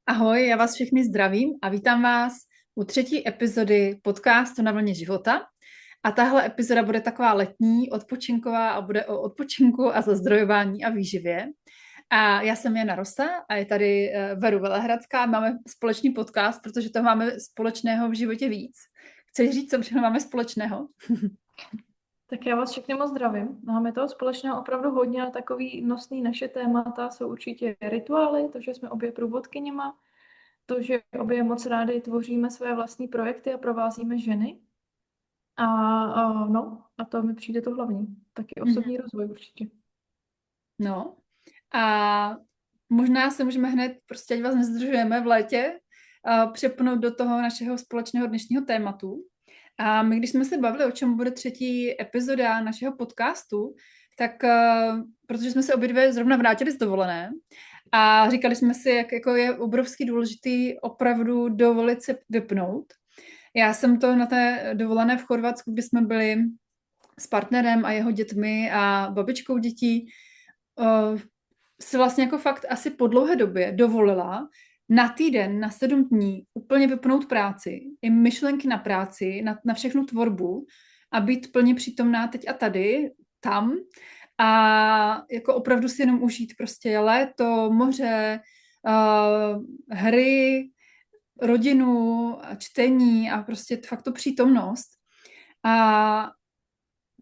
Ahoj, já vás všechny zdravím a vítám vás u třetí epizody podcastu Na vlně života. A tahle epizoda bude taková letní, odpočinková a bude o odpočinku a zazdrojování a výživě. A já jsem Jana Rosa a je tady Veru Velehradská. Máme společný podcast, protože to máme společného v životě víc. Chceš říct, co všechno máme společného? Tak já vás všechny moc zdravím. Máme toho společného opravdu hodně a takový nosný naše témata jsou určitě rituály, to, že jsme obě průvodkyněma, to, že obě moc rádi tvoříme své vlastní projekty a provázíme ženy. A to mi přijde to hlavní. Taky Mhm. osobní rozvoj určitě. No a možná se můžeme hned, prostě ať vás nezdržujeme v létě, přepnout do toho našeho společného dnešního tématu. A my, když jsme se bavili, o čem bude třetí epizoda našeho podcastu, tak protože jsme se obě dvě zrovna vrátili z dovolené a říkali jsme si, jak jako je obrovský důležitý opravdu dovolit se vypnout. Já jsem to na té dovolené v Chorvatsku, kdy jsme byli s partnerem a jeho dětmi a babičkou dětí, si vlastně jako fakt asi po dlouhé době dovolila na týden, na 7 dní úplně vypnout práci, i myšlenky na práci, na všechnu tvorbu a být plně přítomná teď a tady, tam a jako opravdu si jenom užít prostě léto, moře, hry, rodinu, čtení a prostě fakt tu přítomnost. A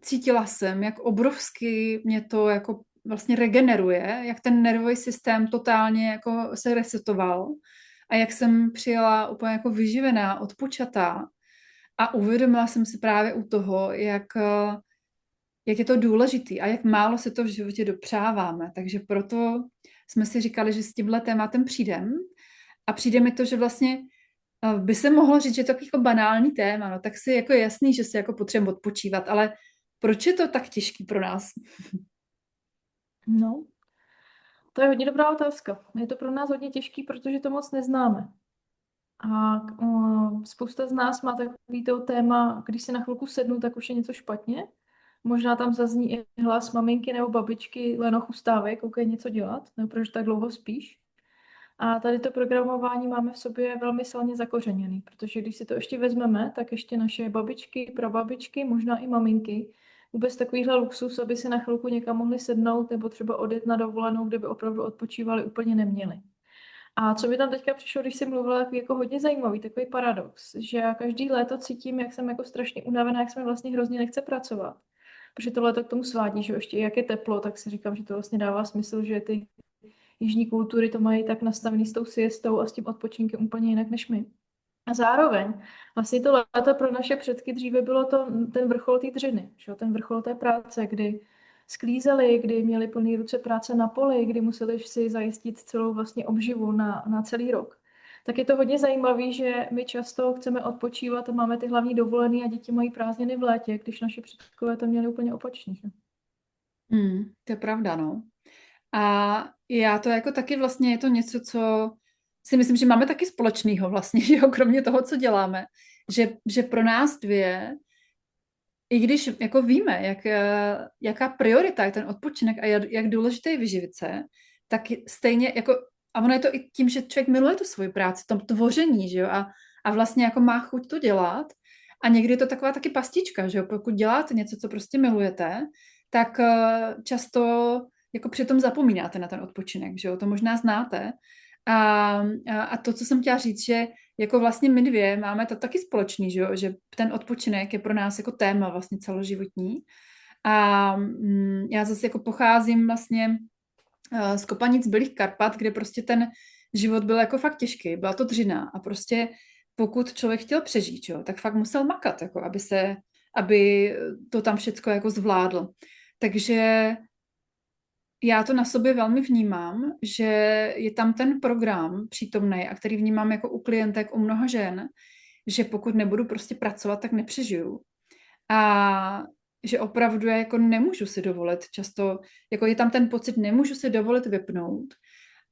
cítila jsem, jak obrovsky mě to jako vlastně regeneruje, jak ten nervový systém totálně jako se resetoval a jak jsem přijela úplně jako vyživená, odpočatá a uvědomila jsem si právě u toho, jak je to důležitý a jak málo se to v životě dopřáváme. Takže proto jsme si říkali, že s tímhle tématem přijdem a přijde mi to, že vlastně by se mohlo říct, že je to jako banální téma, no tak si jako je jasný, že si jako potřebujeme odpočívat, ale proč je to tak těžký pro nás? No, to je hodně dobrá otázka. Je to pro nás hodně těžký, protože to moc neznáme. A spousta z nás má takový to téma, když si na chvilku sednu, tak už je něco špatně. Možná tam zazní i hlas maminky nebo babičky, Leno, ustávej, koukej něco dělat, nebo proč tak dlouho spíš. A tady to programování máme v sobě velmi silně zakořeněný, protože když si to ještě vezmeme, tak ještě naše babičky, prababičky, možná i maminky, vůbec takovýhle luxus, aby si na chvilku někam mohli sednout nebo třeba odjet na dovolenou, kde by opravdu odpočívali, úplně neměli. A co mi tam teďka přišlo, když jsem mluvila, takový jako hodně zajímavý, takový paradox, že já každý léto cítím, jak jsem jako strašně unavená, jak se mi vlastně hrozně nechce pracovat. Protože to léto k tomu svádí, že ještě jak je teplo, tak si říkám, že to vlastně dává smysl, že ty jižní kultury to mají tak nastavený s tou siestou a s tím odpočinkem úplně jinak než my. A zároveň vlastně to léto pro naše předky dříve bylo ten vrchol té dřiny, že? Ten vrchol té práce, kdy sklízeli, kdy měli plný ruce práce na poli, kdy museli si zajistit celou vlastně obživu na celý rok. Tak je to hodně zajímavé, že my často chceme odpočívat a máme ty hlavní dovolené a děti mají prázdniny v létě, když naši předkové to měli úplně opačně. Že? To je pravda, no. A já to jako taky vlastně je to něco, co si myslím, že máme taky společného vlastně, že jo, kromě toho, co děláme, že pro nás dvě, i když jako víme, jaká priorita je ten odpočinek a jak důležité je vyživit se, tak stejně jako, a ono je to i tím, že člověk miluje tu svoji práci, to tvoření, že jo, a vlastně jako má chuť to dělat a někdy je to taková taky pastička, že jo, pokud děláte něco, co prostě milujete, tak často jako přitom zapomínáte na ten odpočinek, že jo, to možná znáte. A to, co jsem chtěla říct, že jako vlastně my dvě máme to taky společný, že jo? Že ten odpočinek je pro nás jako téma vlastně celoživotní. A já zase jako pocházím vlastně z Kopanic Bylých Karpat, kde prostě ten život byl jako fakt těžký, byla to dřina a prostě pokud člověk chtěl přežít, jo, tak fakt musel makat, jako aby to tam všecko jako zvládl. Takže já to na sobě velmi vnímám, že je tam ten program přítomný a který vnímám jako u klientek, u mnoha žen, že pokud nebudu prostě pracovat, tak nepřežiju. A že opravdu já jako nemůžu si dovolit často, jako je tam ten pocit, nemůžu si dovolit vypnout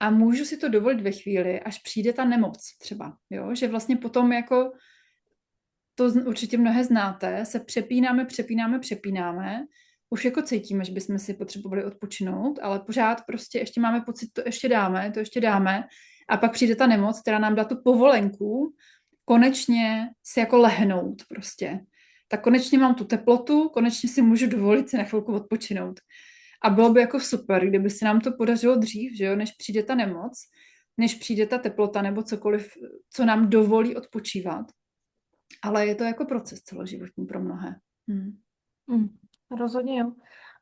a můžu si to dovolit ve chvíli, až přijde ta nemoc třeba, jo? Že vlastně potom jako to určitě mnohé znáte, se přepínáme, už jako cítíme, že bychom si potřebovali odpočinout, ale pořád prostě ještě máme pocit, to ještě dáme A pak přijde ta nemoc, která nám dá tu povolenku konečně si jako lehnout prostě. Tak konečně mám tu teplotu, konečně si můžu dovolit si na chvilku odpočinout. A bylo by jako super, kdyby se nám to podařilo dřív, že jo, než přijde ta nemoc, než přijde ta teplota nebo cokoliv, co nám dovolí odpočívat. Ale je to jako proces celoživotní pro mnohé. Hmm. Rozhodně jo.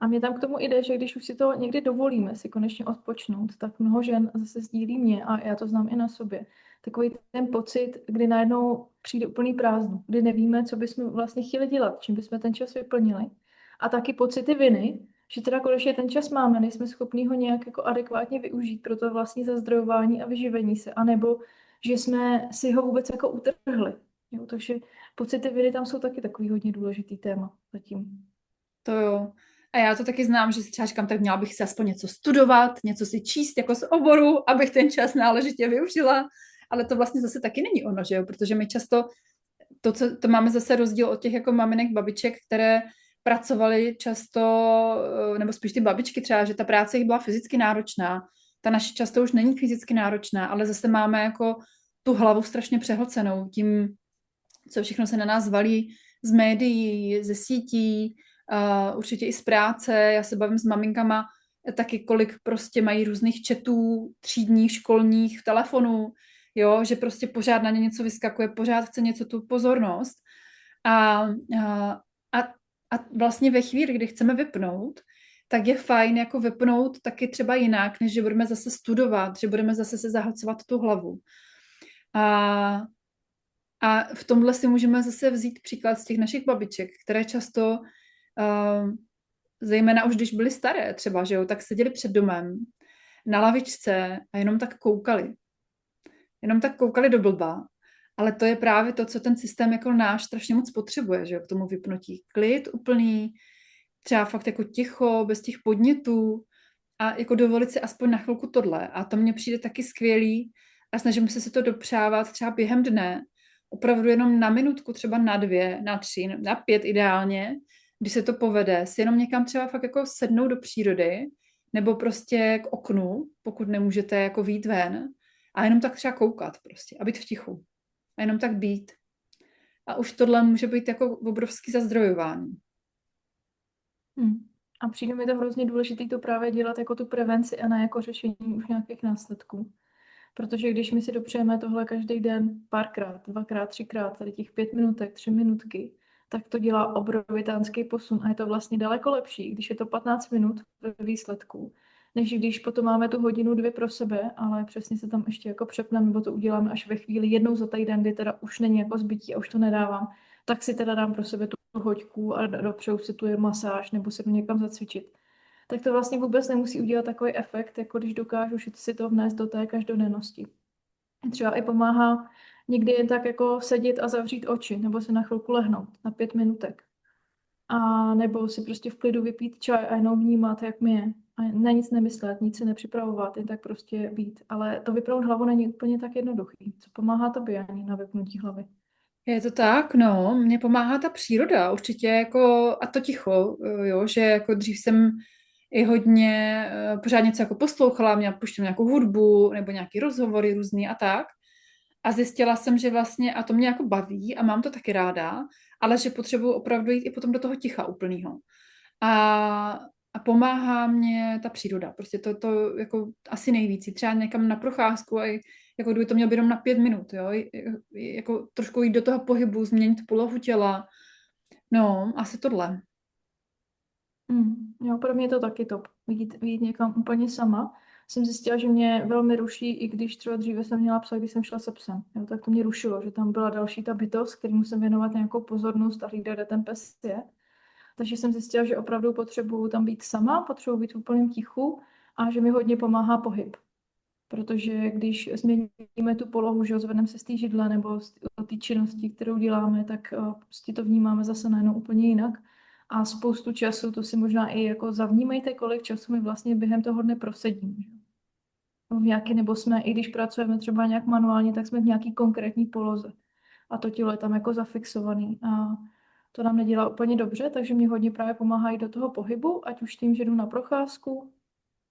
A mě tam k tomu jde, že když už si to někdy dovolíme si konečně odpočnout, tak mnoho žen zase sdílí mě a já to znám i na sobě. Takový ten pocit, kdy najednou přijde úplný prázdno, kdy nevíme, co bychom vlastně chtěli dělat, čím bychom ten čas vyplnili. A taky pocity viny, že teda konečně ten čas máme, nejsme schopní ho nějak jako adekvátně využít pro to vlastní zazdrojování a vyživení se, anebo že jsme si ho vůbec jako utrhli. Jo, takže pocity viny tam jsou taky takový hodně důležitý téma zatím. To jo. A já to taky znám, že si třeba říkám, tak měla bych si aspoň něco studovat, něco si číst jako z oboru, abych ten čas náležitě využila. Ale to vlastně zase taky není ono, že jo? Protože my často to máme zase rozdíl od těch jako maminek, babiček, které pracovaly často, nebo spíš ty babičky třeba, že ta práce jich byla fyzicky náročná. Ta naše často už není fyzicky náročná, ale zase máme jako tu hlavu strašně přehlcenou tím, co všechno se na nás valí z médií, ze sítí, určitě i z práce. Já se bavím s maminkama taky, kolik prostě mají různých chatů, třídních, školních, telefonů, jo, že prostě pořád na ně něco vyskakuje, pořád chce něco tu pozornost. A, a, a vlastně ve chvíli, kdy chceme vypnout, tak je fajn jako vypnout taky třeba jinak, než že budeme zase studovat, že budeme zase se zahlcovat tu hlavu. A v tomhle si můžeme zase vzít příklad z těch našich babiček, které často, zejména už když byly staré třeba, že jo, tak seděli před domem na lavičce a jenom tak koukali. Jenom tak koukali do blba. Ale to je právě to, co ten systém jako náš strašně moc potřebuje, že jo, k tomu vypnutí. Klid úplný, třeba fakt jako ticho, bez těch podnětů a jako dovolit si aspoň na chvilku tohle. A to mně přijde taky skvělý a snažím se si to dopřávat třeba během dne, opravdu jenom na minutku, třeba na 2, na 3, na 5 ideálně, když se to povede, si jenom někam třeba fakt jako sednout do přírody, nebo prostě k oknu, pokud nemůžete jako vyjít ven, a jenom tak třeba koukat prostě a být v tichu. A jenom tak být. A už tohle může být jako obrovský zazdrojování. A přijde mi to hrozně důležité to právě dělat jako tu prevenci a ne jako řešení už nějakých následků. Protože když my si dopřejeme tohle každý den párkrát, dvakrát, třikrát, tady těch 5 minutek, 3 minutky, tak to dělá obrovitánský posun a je to vlastně daleko lepší, když je to 15 minut ve výsledku, než když potom máme tu hodinu, 2 pro sebe, ale přesně se tam ještě jako přepneme, nebo to uděláme až ve chvíli jednou za týden, kdy teda už není jako zbytí a už to nedávám, tak si teda dám pro sebe tu hoďku a dopřeju si tu masáž nebo si jdu někam zacvičit. Tak to vlastně vůbec nemusí udělat takový efekt, jako když dokážu si to vnést do té každodennosti. Třeba i pomáhá někdy jen tak jako sedět a zavřít oči, nebo se na chvilku lehnout na 5 minutek. A nebo si prostě v klidu vypít čaj a jenom vnímat, jak mi je. A na nic nemyslet, nic si nepřipravovat, jen tak prostě být. Ale to vypnout hlavu není úplně tak jednoduchý. Co pomáhá tobě ani na vypnutí hlavy? Je to tak, no, mně pomáhá ta příroda určitě jako a to ticho, jo, že jako dřív jsem i hodně pořád něco jako poslouchala, měla puštěnou nějakou hudbu nebo nějaký rozhovory různý a tak. A zjistila jsem, že vlastně, a to mě jako baví a mám to taky ráda, ale že potřebuji opravdu jít i potom do toho ticha úplného. A, a pomáhá mě ta příroda. Prostě to jako asi nejvíc. Jít třeba někam na procházku a jako kdyby to mělo být jenom na 5 minut, jo? Jako trošku jít do toho pohybu, změnit polohu těla. No, asi tohle. Jo, pro mě je to taky top. Jít někam úplně sama. Jsem zjistila, že mě velmi ruší, i když třeba dříve jsem měla psa, když jsem šla se psem. Jo, tak to mě rušilo, že tam byla další ta bytost, který musím věnovat nějakou pozornost a hlídat, kde ten pes je. Takže jsem zjistila, že opravdu potřebuju tam být sama, potřebuji být v úplném tichu a že mi hodně pomáhá pohyb. Protože když změníme tu polohu, že zvedneme se z té židle nebo z té činnosti, kterou děláme, tak prostě to vnímáme zase najednou úplně jinak. A spoustu času, to si možná i jako zavnímejte, kolik času my vlastně během toho dne prosedíme. V nějaký, nebo jsme, i když pracujeme třeba nějak manuálně, tak jsme v nějaký konkrétní poloze. A to tělo je tam jako zafixovaný. A to nám nedělá úplně dobře, takže mě hodně právě pomáhá jít do toho pohybu, ať už tím, že jdu na procházku,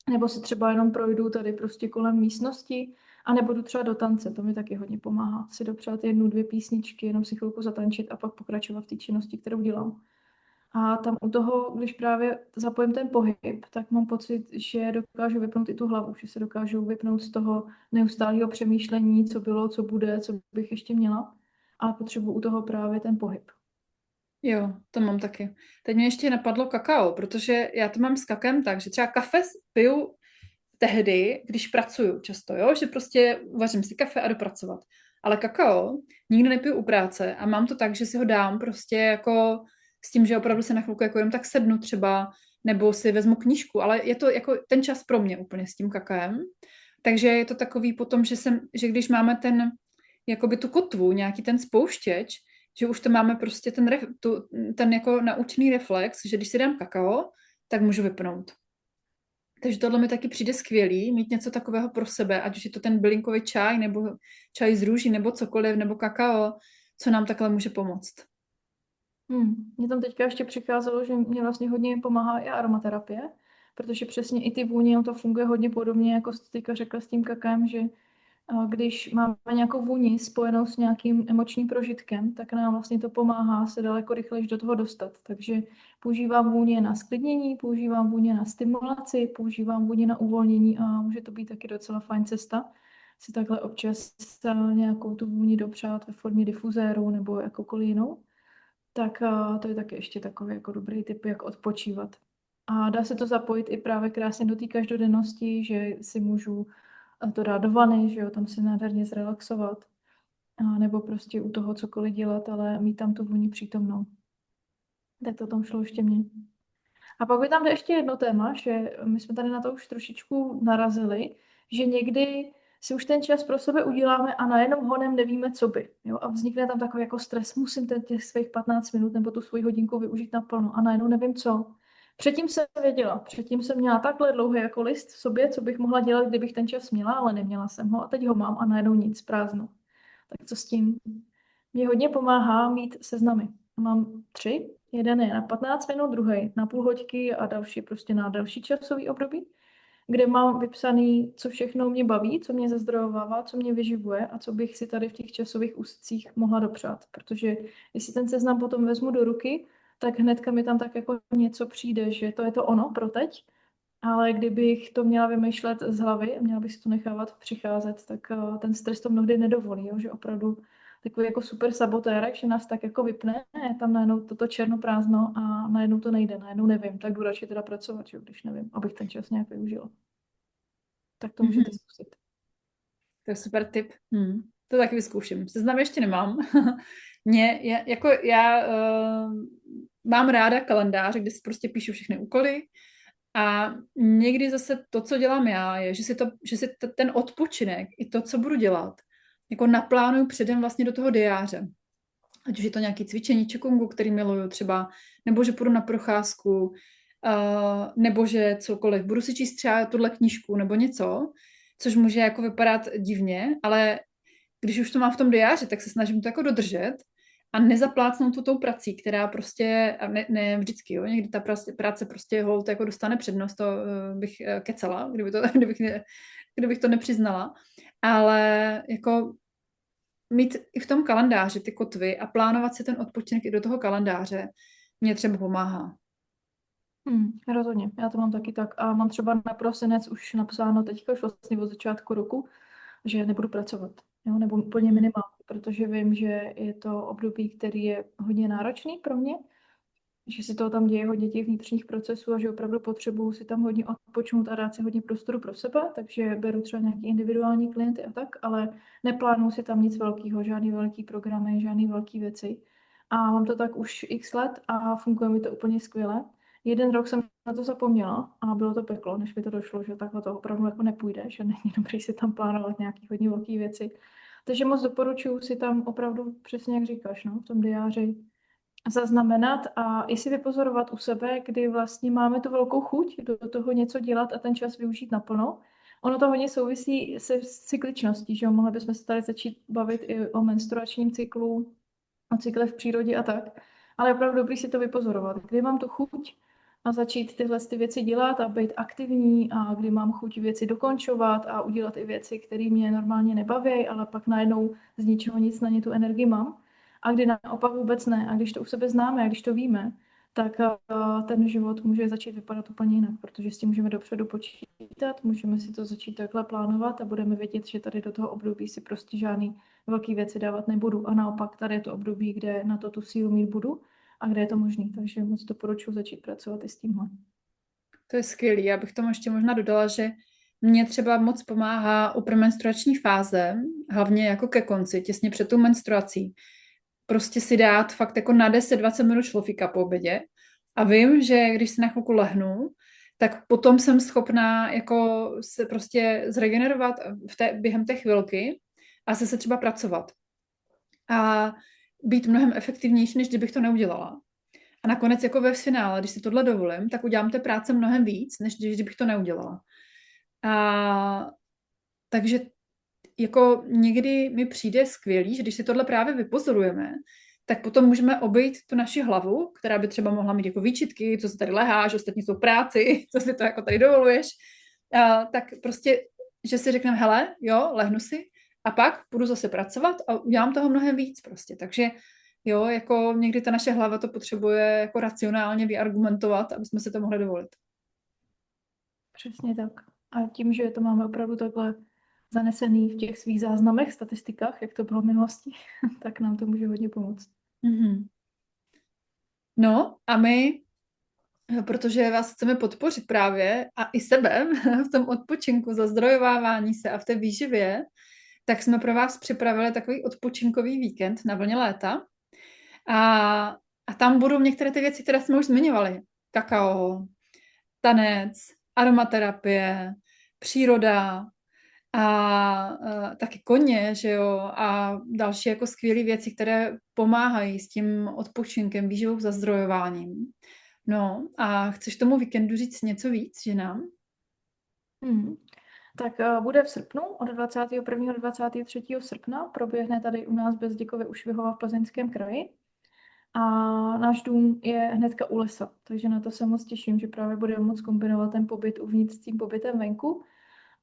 nebo si třeba jenom projdu tady prostě kolem místnosti, a nebo jdu třeba do tance, to mi taky hodně pomáhá. Si dopřát 1, 2 písničky, jenom si chvilku zatančit a pak pokračovat v té činnosti, kterou dělám. A tam u toho, když právě zapojím ten pohyb, tak mám pocit, že dokážu vypnout i tu hlavu, že se dokážu vypnout z toho neustálého přemýšlení, co bylo, co bude, co bych ještě měla. Ale potřebuji u toho právě ten pohyb. Jo, to mám taky. Teď mě ještě napadlo kakao, protože já to mám s kakem tak, že třeba kafe piju tehdy, když pracuju často, jo, že prostě uvařím si kafe a jdu pracovat. Ale kakao nikdy nepiju u práce a mám to tak, že si ho dám prostě jako s tím, že opravdu se na chvilku jako jenom tak sednu třeba, nebo si vezmu knížku, ale je to jako ten čas pro mě úplně s tím kakaem. Takže je to takový potom, že když máme jakoby tu kotvu, nějaký ten spouštěč, že už to máme prostě ten jako naučený reflex, že když si dám kakao, tak můžu vypnout. Takže tohle mi taky přijde skvělý, mít něco takového pro sebe, ať už je to ten bylinkový čaj, nebo čaj z růží, nebo cokoliv, nebo kakao, co nám takhle může pomoct. Mně tam teďka ještě přicházelo, že mě vlastně hodně pomáhá i aromaterapie, protože přesně i ty vůně, to funguje hodně podobně, jako jste teďka řekla s tím kakem, že když máme nějakou vůni spojenou s nějakým emočním prožitkem, tak nám vlastně to pomáhá se daleko rychleji do toho dostat. Takže používám vůně na sklidnění, používám vůně na stimulaci, používám vůně na uvolnění a může to být taky docela fajn cesta si takhle občas nějakou tu vůni dopřát ve formě difuzéru nebo jakoukoliv jinou. Tak to je taky ještě takový jako dobrý tip, jak odpočívat. A dá se to zapojit i právě krásně do té každodennosti, že si můžu to dát do vany, že jo, tam si nádherně zrelaxovat, a nebo prostě u toho cokoliv dělat, ale mít tam tu vůni přítomnou. Tak to tam šlo ještě mě. A pak by tam jde ještě jedno téma, že my jsme tady na to už trošičku narazili, že někdy si už ten čas pro sebe uděláme a najednou honem nevíme, co by. Jo? A vznikne tam takový jako stres, musím těch svých 15 minut nebo tu svoji hodinku využít naplno a najednou nevím co. Předtím jsem věděla, předtím jsem měla takhle dlouhý jako list v sobě, co bych mohla dělat, kdybych ten čas měla, ale neměla jsem ho a teď ho mám a najednou nic, prázdno. Tak co s tím? Mě hodně pomáhá mít seznamy. Mám 3. Jeden je na 15 minut, druhý na půl hoďky a další prostě na další časový období, kde mám vypsaný, co všechno mě baví, co mě zazdrojovává, co mě vyživuje a co bych si tady v těch časových úsecích mohla dopřát. Protože jestli ten seznam potom vezmu do ruky, tak hnedka mi tam tak jako něco přijde, že to je to ono pro teď. Ale kdybych to měla vymýšlet z hlavy a měla bych si to nechávat přicházet, tak ten stres to mnohdy nedovolí, jo? Že opravdu takový jako super sabotérek, že nás tak jako vypne, je tam najednou toto černoprázdno a najednou to nejde, najednou nevím, tak jdu radši teda pracovat, že? Když nevím, abych ten čas nějak využila. Tak to můžete zkusit. To je super tip. To taky vyzkouším. Seznam ještě nemám. Já mám ráda kalendáře, kde si prostě píšu všechny úkoly a někdy zase to, co dělám já, je, že si ten odpočinek i to, co budu dělat, jako naplánuju předem vlastně do toho diáře. Ať už je to nějaké cvičení čikungu, který miluju třeba, nebo že půjdu na procházku, nebo že cokoliv. Budu si číst třeba tuhle knížku nebo něco, což může jako vypadat divně, ale když už to mám v tom diáři, tak se snažím to jako dodržet a nezaplácnout to tou prací, která prostě, a ne vždycky, jo, někdy ta práce prostě holt jako dostane přednost, to bych kecala, kdybych to nepřiznala, ale jako mít i v tom kalendáři ty kotvy a plánovat si ten odpočinek i do toho kalendáře mě třeba pomáhá. Rozhodně, já to mám taky tak a mám třeba na prosinec už napsáno teďka už vlastně od začátku roku, že nebudu pracovat, jo, nebo úplně minimálně, protože vím, že je to období, který je hodně náročný pro mě, že si toho tam děje hodně těch vnitřních procesů a že opravdu potřebuju si tam hodně odpočnout a dát si hodně prostoru pro sebe, takže beru třeba nějaký individuální klienty a tak, ale neplánuju si tam nic velkého, žádný velký programy, žádný velký věci. A mám to tak už x let a funguje mi to úplně skvěle. Jeden rok jsem na to zapomněla a bylo to peklo, než mi to došlo, že takhle to opravdu jako nepůjde, že není dobrý si tam plánovat nějaký hodně velké věci. Takže moc doporučuji si tam opravdu přesně jak říkáš, no, v tom diáři zaznamenat a i si vypozorovat u sebe, kdy vlastně máme tu velkou chuť do toho něco dělat a ten čas využít naplno. Ono to hodně souvisí se cykličností, že jo? Mohli bychom se tady začít bavit i o menstruačním cyklu, o cyklech v přírodě a tak. Ale je opravdu dobrý si to vypozorovat. Kdy mám tu chuť a začít tyhle ty věci dělat a být aktivní a kdy mám chuť věci dokončovat a udělat i věci, které mě normálně nebaví, ale pak najednou z ničeho nic na ně tu energii mám. A kdy naopak vůbec ne. A když to u sebe známe a když to víme, tak ten život může začít vypadat úplně jinak, protože s tím můžeme dopředu počítat, můžeme si to začít takhle plánovat a budeme vědět, že tady do toho období si prostě žádný velký věci dávat nebudu. A naopak tady je to období, kde na to tu sílu mít budu a kde je to možné. Takže moc doporučuji začít pracovat i s tímhle. To je skvělý. Já bych tomu ještě možná dodala, že mě třeba moc pomáhá u premenstruační fáze, hlavně jako ke konci, těsně před tou menstruací. Prostě si dát fakt jako na 10-20 minut šlofíka po obědě a vím, že když se na chvilku lehnu, tak potom jsem schopná jako se prostě zregenerovat během té chvilky a se třeba pracovat. A být mnohem efektivnější, než kdybych to neudělala. A nakonec jako ve finále, když si tohle dovolím, tak udělám té práce mnohem víc, než kdybych to neudělala. A takže jako někdy mi přijde skvělý, že když si tohle právě vypozorujeme, tak potom můžeme obejít tu naši hlavu, která by třeba mohla mít jako výčitky, co se tady leháš, ostatní jsou v práci, co si to jako tady dovoluješ. Tak prostě, že si řekneme, hele, jo, lehnu si a pak půjdu zase pracovat a udělám toho mnohem víc prostě. Takže jo, jako někdy ta naše hlava to potřebuje jako racionálně vyargumentovat, aby jsme si to mohli dovolit. Přesně tak. A tím, že to máme opravdu takhle zanesený v těch svých záznamech, statistikách, jak to bylo v minulosti, tak nám to může hodně pomoct. Mm-hmm. No a my, protože vás chceme podpořit právě a i sebe v tom odpočinku, zazdrojovávání se a v té výživě, tak jsme pro vás připravili takový odpočinkový víkend na vlně léta. A tam budou některé ty věci, které jsme už zmiňovali. Kakao, tanec, aromaterapie, příroda a taky koně, že jo, a další jako skvělé věci, které pomáhají s tím odpočinkem, výživou, zazdrojováním. No a chceš tomu víkendu říct něco víc, že nám? Tak bude v srpnu, od 21. do 23. srpna. Proběhne tady u nás Bezděkově u Švihova v Plzeňském kraji. A náš dům je hnedka u lesa, takže na to se moc těším, že právě budeme moc kombinovat ten pobyt uvnitř s tím pobytem venku.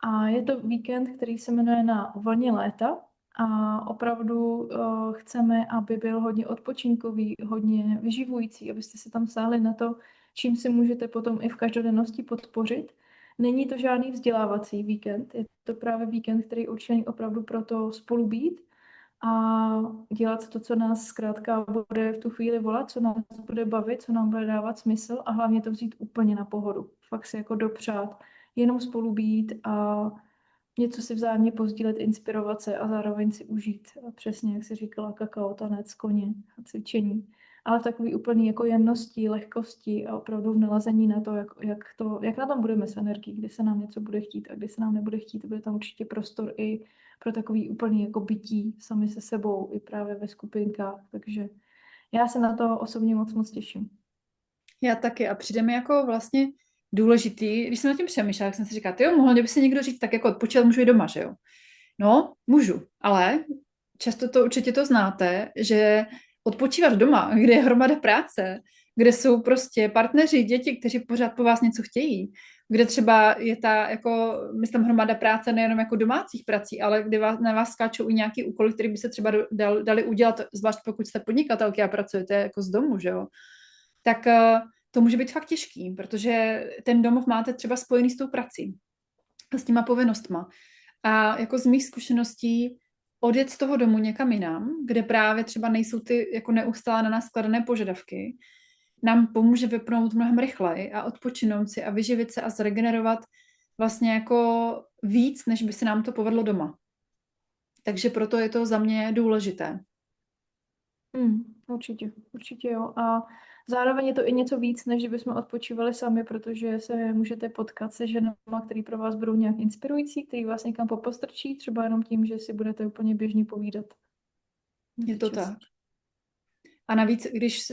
A je to víkend, který se jmenuje Na vlně léta a opravdu chceme, aby byl hodně odpočinkový, hodně vyživující, abyste se tam sáhli na to, čím si můžete potom i v každodennosti podpořit. Není to žádný vzdělávací víkend, je to právě víkend, který je určený opravdu pro to spolu být a dělat to, co nás zkrátka bude v tu chvíli volat, co nás bude bavit, co nám bude dávat smysl a hlavně to vzít úplně na pohodu. Fakt si jako dopřát, jenom spolu být a něco si vzájemně pozdílet, inspirovat se a zároveň si užít. A přesně, jak jsi říkala, kakao, tanec, koně a cvičení. Ale v takový úplný jako jemnosti, lehkosti a opravdu v nalazení na to, jak na tom budeme s energií, kdy se nám něco bude chtít a kdy se nám nebude chtít. Bude tam určitě prostor i pro takový úplný jako bytí sami se sebou, i právě ve skupinkách. Takže já se na to osobně moc těším. Já taky a přijde mi jako vlastně důležitý, když jsem nad tím přemýšlela, tak jsem si říkala, jo, mohl by si někdo říct, tak jako odpočívat můžu i doma, že jo? No, můžu, ale často to určitě to znáte, že odpočívat doma, kde je hromada práce, kde jsou prostě partneři, děti, kteří pořád po vás něco chtějí, kde třeba je ta, jako, myslím, hromada práce nejenom jako domácích prací, ale kde na vás skáčou i nějaký úkoly, které by se třeba dali udělat, zvlášť pokud jste podnikatelky a pracujete jako z domu, že jo? Tak to může být fakt těžký, protože ten domov máte třeba spojený s tou prací, s těma povinnostma. A jako z mých zkušeností odjet z toho domu někam jinam, kde právě třeba nejsou ty jako neustále na nás skladané požadavky, nám pomůže vypnout mnohem rychleji a odpočinout si a vyživit se a zregenerovat vlastně jako víc, než by se nám to povedlo doma. Takže proto je to za mě důležité. Určitě jo. A zároveň je to i něco víc, než kdybychom odpočívali sami, protože se můžete potkat se ženama, který pro vás budou nějak inspirující, který vás někam popostrčí, třeba jenom tím, že si budete úplně běžně povídat. Je to tak. A navíc, když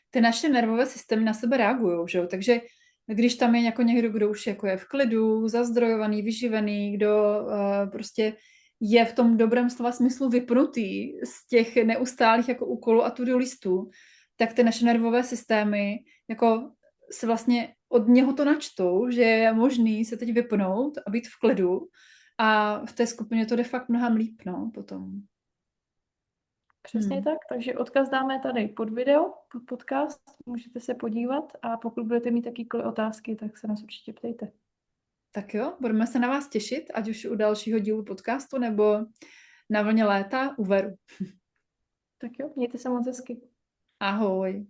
ty naše nervové systémy na sebe reagují, že jo? Takže když tam je jako někdo, kdo už jako je v klidu, zazdrojovaný, vyživený, kdo prostě je v tom dobrém slova smyslu vypnutý z těch neustálých jako úkolů a to-do listů, tak ty naše nervové systémy jako se vlastně od něho to načtou, že je možný se teď vypnout a být v klidu a v té skupině to jde fakt mnohem líp, no, potom. Přesně tak, takže odkaz dáme tady pod video, pod podcast, můžete se podívat a pokud budete mít jakýkoliv otázky, tak se nás určitě ptejte. Tak jo, budeme se na vás těšit, ať už u dalšího dílu podcastu nebo na vlně léta u Veru. Tak jo, mějte se moc hezky. Ahoj.